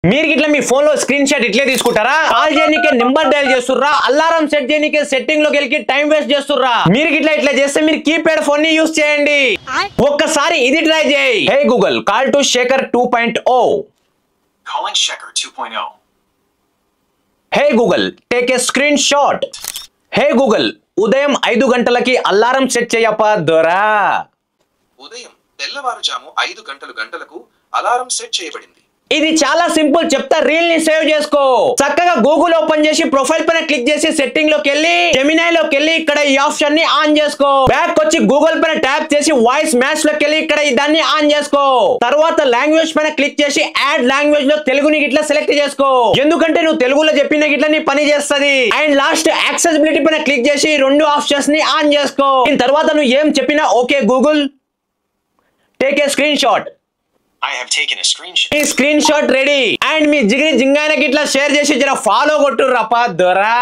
మీరు గిట్లా మీ ఫోన్ లో స్క్రీన్ షాట్ ఇట్లే తీసుకుంటారా? కాల్ చేయనీకే నెంబర్ డయల్ చేస్తుర్రా, అలారం సెట్ చేయనీకే సెట్టింగ్ లోకి వెళ్ళి టైం వేస్ట్ చేస్తుర్రా? మీరు గిట్లా ఇట్లా చేస్తే మీరు కీప్యాడ్ ఫోన్ ని యూస్ చేయండి. ఒక్కసారి ఇది ట్రై చేయి. Hey Google, call to Shekhar 2.0. Calling Shekhar 2.0. Hey Google, take a screenshot. Hey Google, ఉదయం 5 గంటలకి అలారం సెట్ చేయప్పా దొరా. ఉదయం తెల్లవారుజాము 5 గంటలకు అలారం సెట్ చేయబడింది. ఇది చాలా సింపుల్, చెప్తా రీల్ ని సేవ్ చేసుకో. చక్కగా గూగుల్ ఓపెన్ చేసి ప్రొఫైల్ పైన క్లిక్ చేసి సెట్టింగ్ లోకి వెళ్ళి జెమినై లోకి వెళ్ళి ఇక్కడ ఈ ఆప్షన్ ని ఆన్ చేసుకో. బ్యాక్ వచ్చి గూగుల్ పైన ట్యాప్ చేసి వాయిస్ మ్యాచ్ లోకి వెళ్ళి ఇక్కడ దాన్ని ఆన్ చేసుకో. తర్వాత లాంగ్వేజ్ పైన క్లిక్ చేసి యాడ్ లాంగ్వేజ్ లో తెలుగుని గిట్లా సెలెక్ట్ చేసుకో, ఎందుకంటే నువ్వు తెలుగులో చెప్పిన గిట్లా నీ పని చేస్తుంది. అండ్ లాస్ట్ యాక్సెసిబిలిటీ పైన క్లిక్ చేసి 2 ఆప్షన్స్ ని ఆన్ చేసుకో. దీని తర్వాత నువ్వు ఏం చెప్పినా okay Google, take a screen shot. I have taken a screenshot. ఈ స్క్రీన్ షాట్ రెడీ. అండ్ మీ జిగిరి జింగాయనకి ఇట్లా షేర్ చేసి జర ఫాలో కొట్టుర్రప్పా దొరా.